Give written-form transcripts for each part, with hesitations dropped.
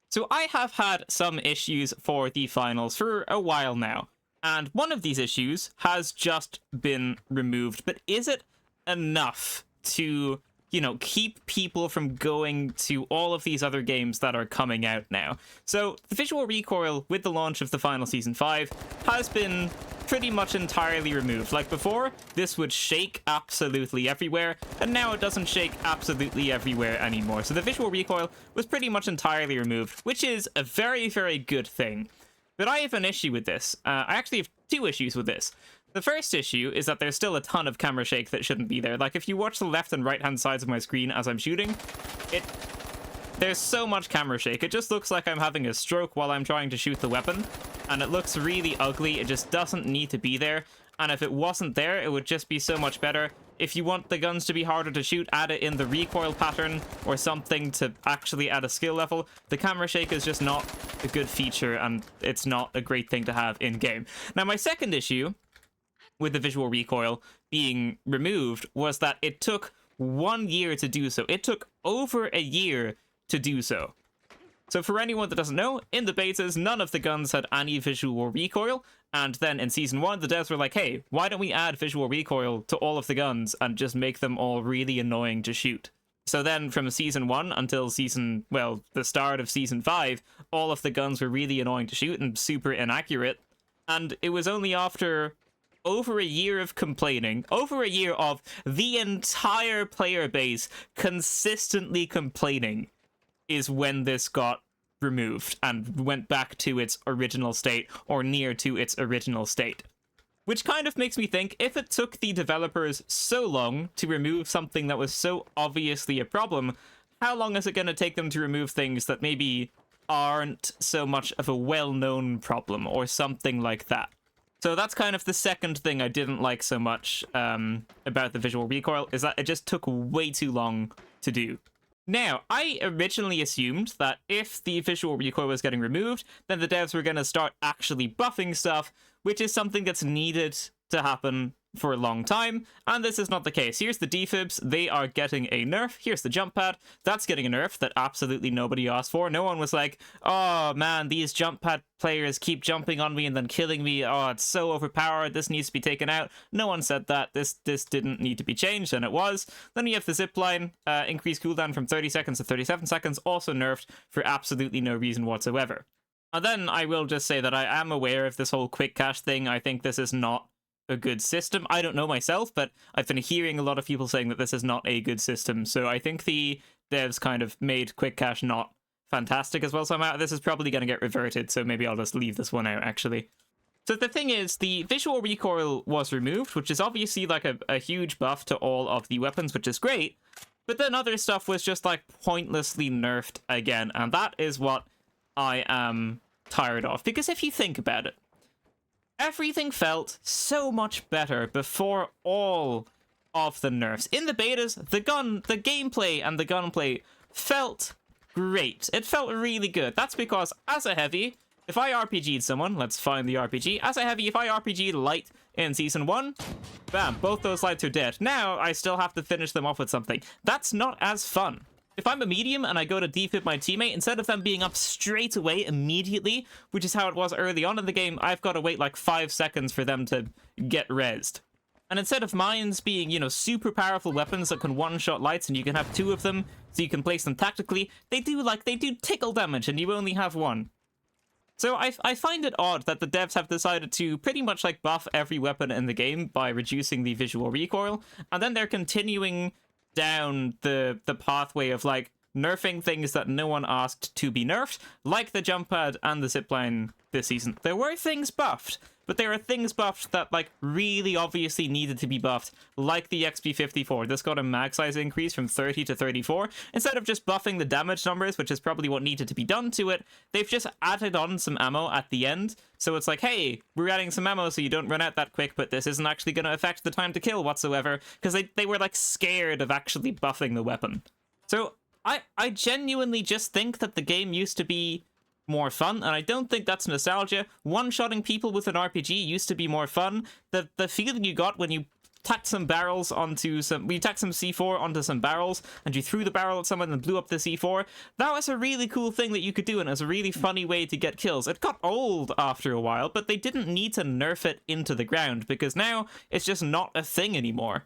So I have had some issues for the finals for a while now, and one of these issues has just been removed, but is it enough to, keep people from going to all of these other games that are coming out now? So the visual recoil with the launch of the final Season 5 has been pretty much entirely removed. Like before, this would shake absolutely everywhere, and now it doesn't shake absolutely everywhere anymore. So the visual recoil was pretty much entirely removed, which is a very, very good thing. But I have an issue with this. I actually have two issues with this. The first issue is that there's still a ton of camera shake that shouldn't be there. Like, if you watch the left and right hand sides of my screen as I'm shooting, there's so much camera shake. It just looks like I'm having a stroke while I'm trying to shoot the weapon, and it looks really ugly. It just doesn't need to be there, and if it wasn't there, it would just be so much better. If you want the guns to be harder to shoot, add it in the recoil pattern or something to actually add a skill level. The camera shake is just not a good feature, and it's not a great thing to have in-game. Now, my second issue with the visual recoil being removed was that it took 1 year to do so. It took over a year to do so. So for anyone that doesn't know, in the betas, none of the guns had any visual recoil, and then in Season 1, the devs were like, hey, why don't we add visual recoil to all of the guns and just make them all really annoying to shoot? So then from Season 1 until the start of Season 5, all of the guns were really annoying to shoot and super inaccurate, and it was only after over a year of complaining, over a year of the entire player base consistently complaining, is when this got removed and went back to its original state, or near to its original state. Which kind of makes me think, if it took the developers so long to remove something that was so obviously a problem, how long is it going to take them to remove things that maybe aren't so much of a well-known problem, or something like that? So that's kind of the second thing I didn't like so much about the visual recoil, is that it just took way too long to do. Now, I originally assumed that if the visual recoil was getting removed, then the devs were going to start actually buffing stuff, which is something that's needed to happen for a long time, and this is not the case. Here's the defibs, they are getting a nerf. Here's the jump pad, that's getting a nerf that absolutely nobody asked for. No one was like, oh man, these jump pad players keep jumping on me and then killing me, oh, it's so overpowered, this needs to be taken out. No one said that. This didn't need to be changed, and it was. Then you have the zipline, increased cooldown from 30 seconds to 37 seconds, also nerfed for absolutely no reason whatsoever. And then I will just say that I am aware of this whole quick cache thing. I think this is not a good system. I don't know myself, but I've been hearing a lot of people saying that this is not a good system. So I think the devs kind of made quick cache not fantastic as well somehow. This is probably going to get reverted, so maybe I'll just leave this one out, actually. So the thing is, the visual recoil was removed, which is obviously like a huge buff to all of the weapons, which is great. But then other stuff was just like pointlessly nerfed again, and that is what I am tired of. Because if you think about it, everything felt so much better before all of the nerfs. In the betas, the gameplay and the gunplay felt great. It felt really good. That's because as a heavy, if I RPG'd someone, let's find the RPG. As a heavy, if I RPG'd light in Season 1, bam, both those lights are dead. Now I still have to finish them off with something. That's not as fun. If I'm a medium and I go to defib my teammate, instead of them being up straight away immediately, which is how it was early on in the game, I've got to wait like 5 seconds for them to get rezzed. And instead of mines being, super powerful weapons that can one-shot lights and you can have 2 of them, so you can place them tactically, they do tickle damage and you only have 1. So I find it odd that the devs have decided to pretty much like buff every weapon in the game by reducing the visual recoil, and then they're continuing down the pathway of like nerfing things that no one asked to be nerfed, like the jump pad and the zipline this season. There were things buffed, but there are things buffed that like really obviously needed to be buffed, like the XP54. This got a mag size increase from 30 to 34. Instead of just buffing the damage numbers, which is probably what needed to be done to it, they've just added on some ammo at the end. So it's like, hey, we're adding some ammo so you don't run out that quick, but this isn't actually going to affect the time to kill whatsoever, because they were like scared of actually buffing the weapon. So I genuinely just think that the game used to be more fun, and I don't think that's nostalgia. One-shotting people with an RPG used to be more fun. The feeling you got when you tacked some barrels onto some... We tacked some C4 onto some barrels, and you threw the barrel at someone and blew up the C4. That was a really cool thing that you could do, and it was a really funny way to get kills. It got old after a while, but they didn't need to nerf it into the ground, because now it's just not a thing anymore.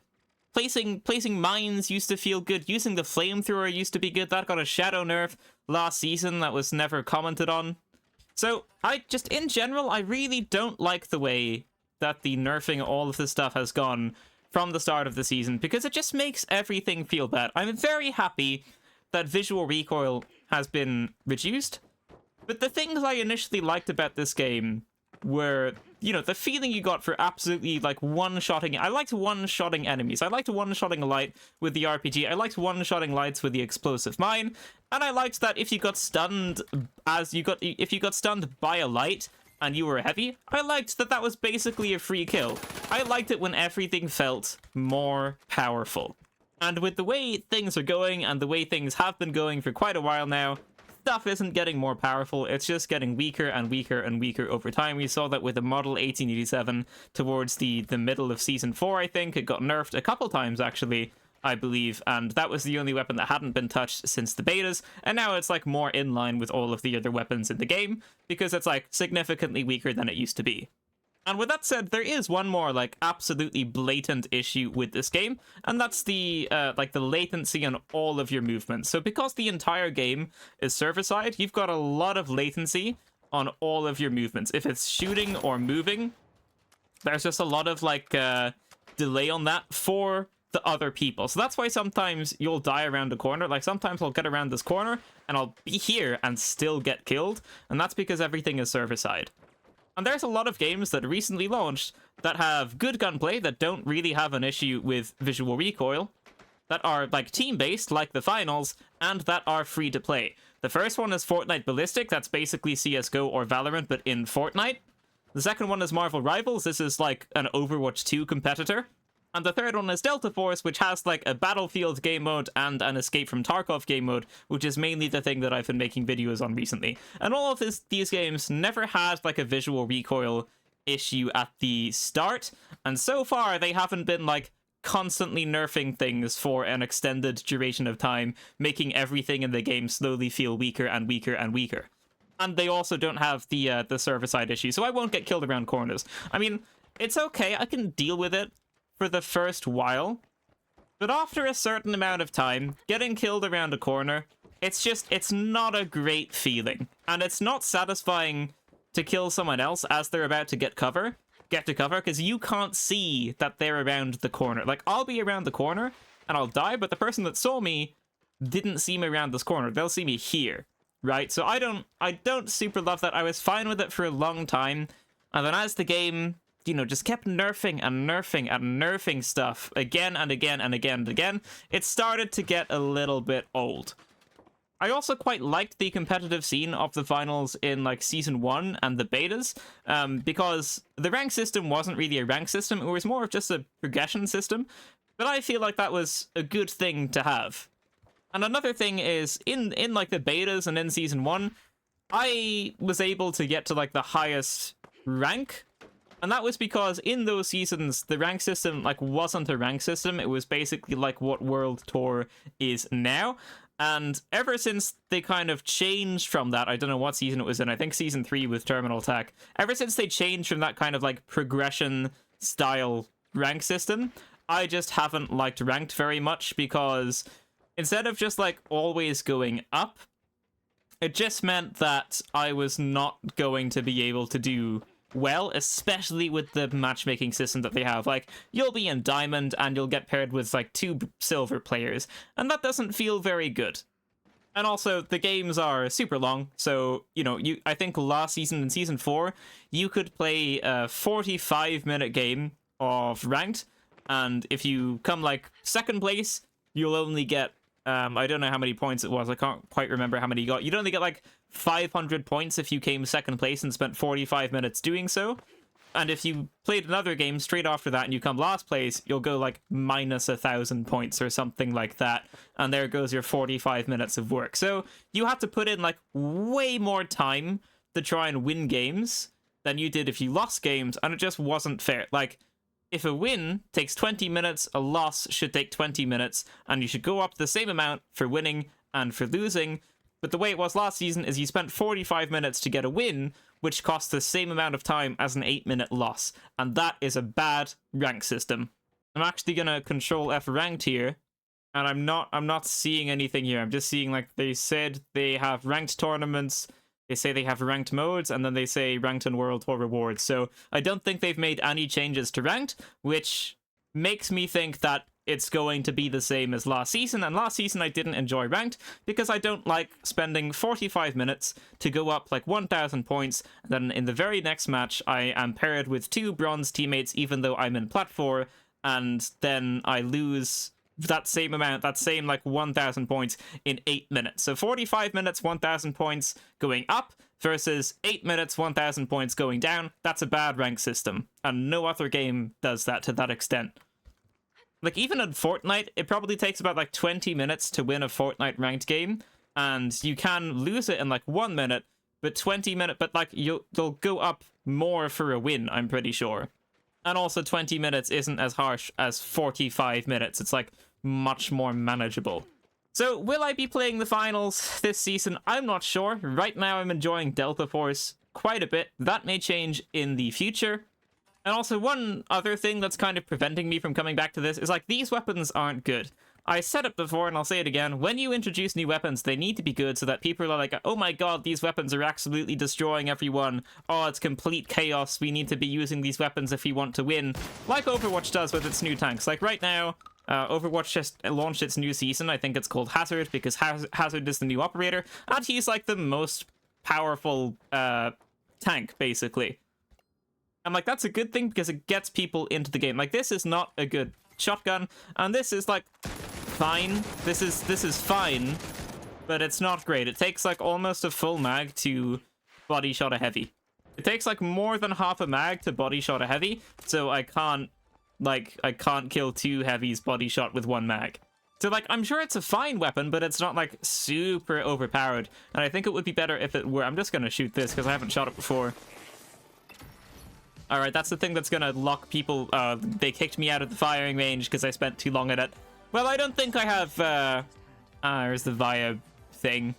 Placing mines used to feel good. Using the flamethrower used to be good. That got a shadow nerf last season that was never commented on. So, in general, I really don't like the way that the nerfing all of this stuff has gone from the start of the season, because it just makes everything feel bad. I'm very happy that visual recoil has been reduced, but the things I initially liked about this game were, you know, the feeling you got for absolutely, like, one-shotting... I liked one-shotting enemies. I liked one-shotting a light with the RPG. I liked one-shotting lights with the explosive mine. And I liked that if you got stunned if you got stunned by a light and you were heavy, I liked that that was basically a free kill. I liked it when everything felt more powerful. And with the way things are going, and the way things have been going for quite a while now, stuff isn't getting more powerful, it's just getting weaker and weaker and weaker over time. We saw that with the Model 1887 towards the middle of Season 4, I think. It got nerfed a couple times, actually, I believe, and that was the only weapon that hadn't been touched since the betas, and now it's, like, more in line with all of the other weapons in the game, because it's, like, significantly weaker than it used to be. And with that said, there is one more, like, absolutely blatant issue with this game, and that's the, the latency on all of your movements. So because the entire game is server-side, you've got a lot of latency on all of your movements. If it's shooting or moving, there's just a lot of, like, delay on that for the other people. So that's why sometimes you'll die around a corner. Like, sometimes I'll get around this corner, and I'll be here and still get killed, and that's because everything is server-side. And there's a lot of games that recently launched that have good gunplay, that don't really have an issue with visual recoil, that are, like, team-based, like the finals, and that are free to play. The first one is Fortnite Ballistic. That's basically CSGO or Valorant, but in Fortnite. The second one is Marvel Rivals. This is, like, an Overwatch 2 competitor. And the third one is Delta Force, which has, like, a Battlefield game mode and an Escape from Tarkov game mode, which is mainly the thing that I've been making videos on recently. And all of these games never had, like, a visual recoil issue at the start, and so far they haven't been, like, constantly nerfing things for an extended duration of time, making everything in the game slowly feel weaker and weaker and weaker. And they also don't have the server-side issue, so I won't get killed around corners. I mean, it's okay, I can deal with it for the first while, but after a certain amount of time, getting killed around a corner, it's not a great feeling. And it's not satisfying to kill someone else as they're about to get to cover, because you can't see that they're around the corner. Like, I'll be around the corner, and I'll die, but the person that saw me didn't see me around this corner. They'll see me here, right? So I don't super love that. I was fine with it for a long time, and then as the game, you know, just kept nerfing and nerfing and nerfing stuff again and again and again and again, it started to get a little bit old. I also quite liked the competitive scene of the finals in, like, Season 1 and the betas, because the rank system wasn't really a rank system, it was more of just a progression system, but I feel like that was a good thing to have. And another thing is, in like, the betas and in Season 1, I was able to get to, like, the highest rank. And that was because in those seasons, the rank system, like, wasn't a rank system. It was basically like what World Tour is now. And ever since they kind of changed from that, I don't know what season it was in, I think Season 3 with Terminal Attack. Ever since they changed from that kind of, like, progression-style rank system, I just haven't liked ranked very much, because instead of just, like, always going up, it just meant that I was not going to be able to do well, especially with the matchmaking system that they have. Like, you'll be in Diamond and you'll get paired with, like, 2 silver players, and that doesn't feel very good. And also, the games are super long, so, you know, I think last season, in Season 4, you could play a 45-minute game of ranked, and if you come, like, second place, you'll only get, I don't know how many points it was, I can't quite remember how many you got. You'd only get, like, 500 points if you came second place and spent 45 minutes doing so. And if you played another game straight after that and you come last place, you'll go, like, minus 1,000 points or something like that. And there goes your 45 minutes of work. So you have to put in, like, way more time to try and win games than you did if you lost games, and it just wasn't fair. Like, if a win takes 20 minutes, a loss should take 20 minutes, and you should go up the same amount for winning and for losing. But the way it was last season is you spent 45 minutes to get a win, which costs the same amount of time as an 8-minute loss. And that is a bad rank system. I'm actually gonna control F ranked here, and I'm not seeing anything here. I'm just seeing, like, they said they have ranked tournaments, they say they have ranked modes, and then they say ranked and world tour rewards. So I don't think they've made any changes to ranked, which makes me think that it's going to be the same as last season. And last season I didn't enjoy ranked because I don't like spending 45 minutes to go up like 1,000 points, and then in the very next match I am paired with 2 bronze teammates even though I'm in plat 4, and then I lose that same amount, that same like 1,000 points in 8 minutes. So 45 minutes, 1,000 points going up versus 8 minutes, 1,000 points going down. That's a bad rank system, and no other game does that to that extent. Like, even in Fortnite, it probably takes about like 20 minutes to win a Fortnite ranked game, and you can lose it in like 1 minute, but 20 minutes, but like they'll go up more for a win, I'm pretty sure. And also 20 minutes isn't as harsh as 45 minutes. It's like much more manageable. So will I be playing the finals this season? I'm not sure. Right now I'm enjoying Delta Force quite a bit. That may change in the future. And also one other thing that's kind of preventing me from coming back to this is, like, these weapons aren't good. I said it before and I'll say it again. When you introduce new weapons, they need to be good so that people are like, oh my god, these weapons are absolutely destroying everyone. Oh, it's complete chaos. We need to be using these weapons if we want to win. Like Overwatch does with its new tanks. Like right now, Overwatch just launched its new season. I think it's called Hazard because Hazard is the new operator. And he's like the most powerful tank, basically. I'm like, that's a good thing because it gets people into the game. Like, this is not a good shotgun, and this is like fine. This is fine, but it's not great. It takes like almost a full mag to body shot a heavy. It takes like more than half a mag to body shot a heavy, so I can't kill 2 heavies body shot with 1 mag. So like, I'm sure it's a fine weapon, but it's not like super overpowered, and I think it would be better if it were. I'm just gonna shoot this because I haven't shot it before. Alright, that's the thing that's gonna lock people. They kicked me out of the firing range because I spent too long at it. Well, I don't think I have, there's the Via thing.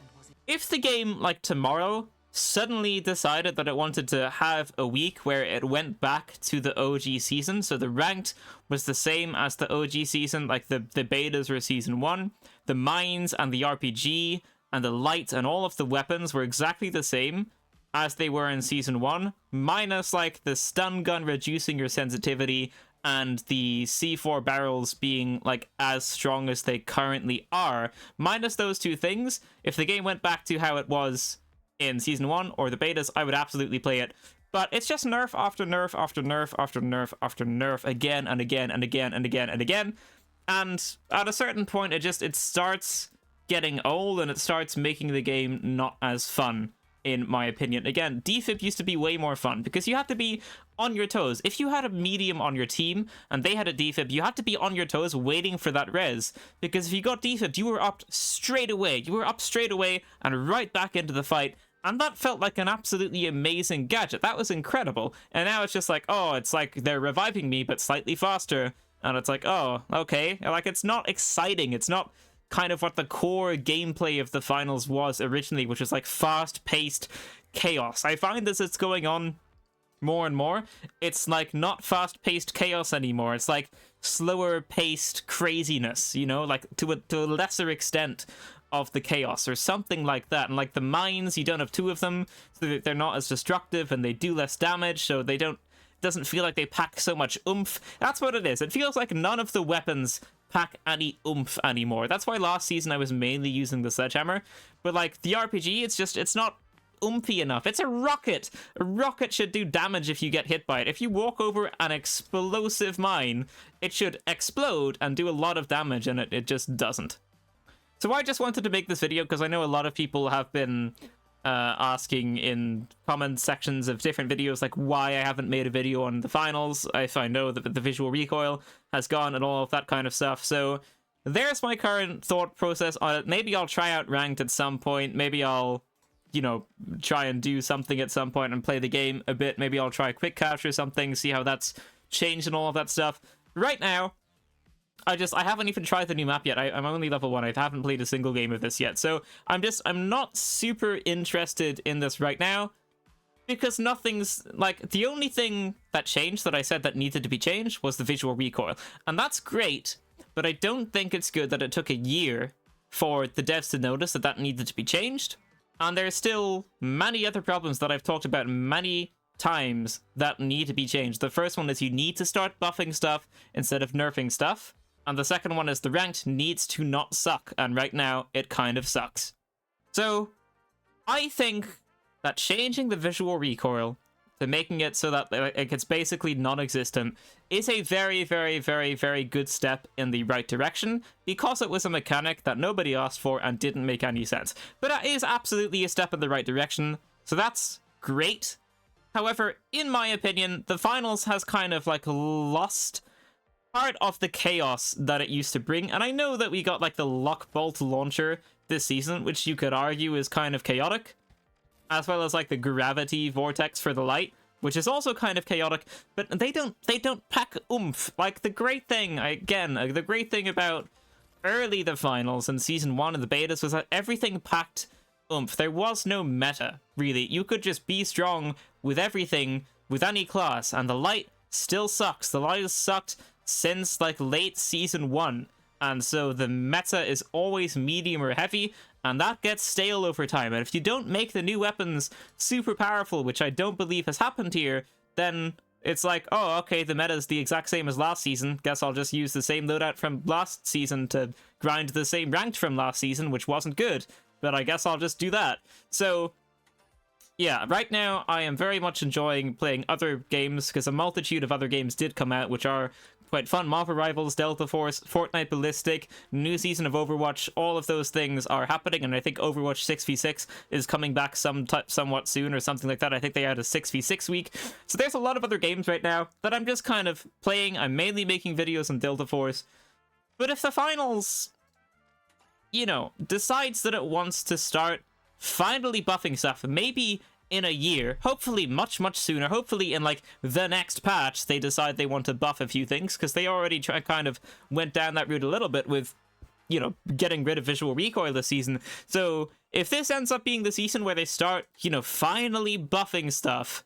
If the game, like tomorrow, suddenly decided that it wanted to have a week where it went back to the OG season, so the ranked was the same as the OG season, like the betas were season 1, the mines and the RPG and the light and all of the weapons were exactly the same as they were in season 1, minus like the stun gun reducing your sensitivity and the C4 barrels being like as strong as they currently are. Minus those 2 things, if the game went back to how it was in season 1 or the betas, I would absolutely play it. But it's just nerf after nerf after nerf after nerf after nerf again and again and again and again and again. And at a certain point, it starts getting old and it starts making the game not as fun, in my opinion. Again, defib used to be way more fun because you had to be on your toes. If you had a medium on your team and they had a defib, you had to be on your toes waiting for that res, because if you got defibbed, you were up straight away. You were up straight away and right back into the fight, and that felt like an absolutely amazing gadget. That was incredible. And now it's just like, oh, it's like they're reviving me but slightly faster, and it's like, oh, okay. Like, it's not exciting. It's not kind of what the core gameplay of the finals was originally, which was like fast-paced chaos. I find as it's going on more and more, it's like not fast-paced chaos anymore. It's like slower-paced craziness, you know, like to a lesser extent of the chaos or something like that. And like the mines, you don't have 2 of them, so that they're not as destructive and they do less damage, so they doesn't feel like they pack so much oomph. That's what it is. It feels like none of the weapons pack any oomph anymore. That's why last season I was mainly using the sledgehammer. But like the RPG, it's not oomphy enough. It's a rocket. A rocket should do damage if you get hit by it. If you walk over an explosive mine, it should explode and do a lot of damage, and it just doesn't. So I just wanted to make this video because I know a lot of people have been asking in comment sections of different videos like why I haven't made a video on the finals, if I know that the visual recoil has gone and all of that kind of stuff. So there's my current thought process on it. Maybe I'll try out ranked at some point. Maybe I'll, you know, try and do something at some point and play the game a bit. Maybe I'll try quick capture or something, see how that's changed and all of that stuff. Right now, I haven't even tried the new map yet. I'm only level 1. I haven't played a single game of this yet. So I'm not super interested in this right now, because nothing's, like, the only thing that changed that I said that needed to be changed was the visual recoil. And that's great, but I don't think it's good that it took a year for the devs to notice that that needed to be changed. And there's still many other problems that I've talked about many times that need to be changed. The first one is you need to start buffing stuff instead of nerfing stuff. And the second one is the ranked needs to not suck. And right now, it kind of sucks. So, I think that changing the visual recoil to making it so that it's basically non-existent is a very, very, very, very good step in the right direction, because it was a mechanic that nobody asked for and didn't make any sense. But that is absolutely a step in the right direction, so that's great. However, in my opinion, the finals has kind of like lost part of the chaos that it used to bring. And I know that we got like the lock bolt launcher this season, which you could argue is kind of chaotic, as well as like the gravity vortex for the light, which is also kind of chaotic, but they don't pack oomph. Like, the great thing, again, the great thing about early the finals and season 1 of the betas was that everything packed oomph. There was no meta, really. You could just be strong with everything, with any class, and the light still sucks. The light has sucked since like late season 1, and so the meta is always medium or heavy, and that gets stale over time. And if you don't make the new weapons super powerful, which I don't believe has happened here, then it's like, oh, okay, the meta is the exact same as last season. Guess I'll just use the same loadout from last season to grind the same ranked from last season, which wasn't good. But I guess I'll just do that. So, yeah, right now I am very much enjoying playing other games, because a multitude of other games did come out, which are quite fun. Marvel Rivals, Delta Force, Fortnite Ballistic, new season of Overwatch, all of those things are happening, and I think Overwatch 6v6 is coming back somewhat soon or something like that. I think they had a 6v6 week. So there's a lot of other games right now that I'm just kind of playing. I'm mainly making videos on Delta Force. But if the finals, you know, decides that it wants to start finally buffing stuff, maybe in a year, hopefully much sooner, hopefully in like the next patch they decide they want to buff a few things, because they already kind of went down that route a little bit with, you know, getting rid of visual recoil this season. So if this ends up being the season where they start, you know, finally buffing stuff,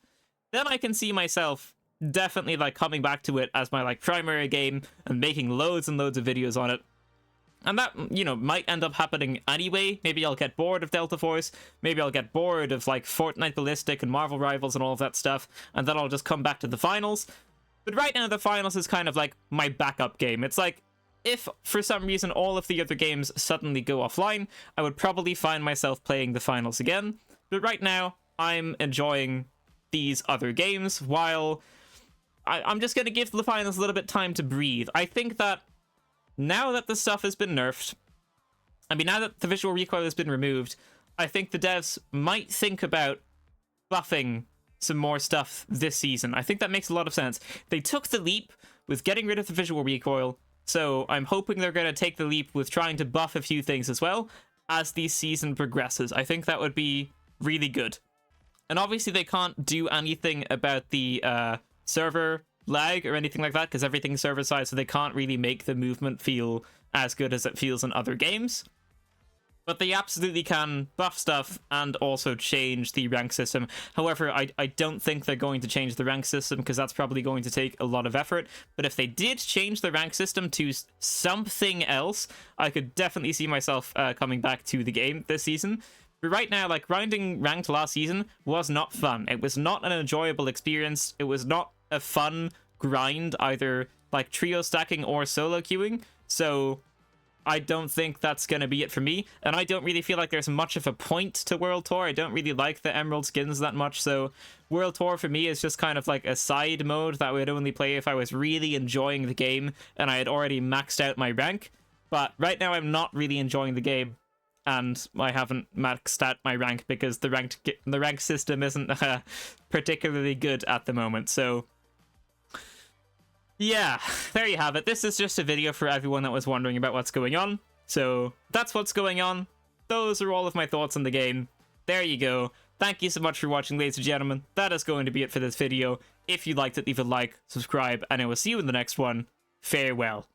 then I can see myself definitely like coming back to it as my like primary game and making loads and loads of videos on it. And that, you know, might end up happening anyway. Maybe I'll get bored of Delta Force. Maybe I'll get bored of, like, Fortnite Ballistic and Marvel Rivals and all of that stuff. And then I'll just come back to the finals. But right now, the finals is kind of like my backup game. It's like, if for some reason all of the other games suddenly go offline, I would probably find myself playing the finals again. But right now, I'm enjoying these other games while I'm just going to give the finals a little bit time to breathe. I think that now that the stuff has been nerfed, I mean, now that the visual recoil has been removed, I think the devs might think about buffing some more stuff this season. I think that makes a lot of sense. They took the leap with getting rid of the visual recoil, so I'm hoping they're going to take the leap with trying to buff a few things as well as the season progresses. I think that would be really good. And obviously they can't do anything about the server lag or anything like that, because everything's server side, so they can't really make the movement feel as good as it feels in other games. But they absolutely can buff stuff and also change the rank system. However, I don't think they're going to change the rank system, because that's probably going to take a lot of effort. But if they did change the rank system to something else, I could definitely see myself coming back to the game this season. But right now, like, grinding ranked last season was not fun. It was not an enjoyable experience. It was not a fun grind, either like trio stacking or solo queuing. So I don't think that's going to be it for me. And I don't really feel like there's much of a point to World Tour. I don't really like the Emerald skins that much. So World Tour for me is just kind of like a side mode that I would only play if I was really enjoying the game and I had already maxed out my rank. But right now I'm not really enjoying the game, and I haven't maxed out my rank because the rank system isn't particularly good at the moment. So yeah, there you have it. This is just a video for everyone that was wondering about what's going on. So that's what's going on. Those are all of my thoughts on the game. There you go. thank you so much for watching, ladies and gentlemen. That is going to be it for this video. If you liked it, leave a like, subscribe, and I will see you in the next one. Farewell.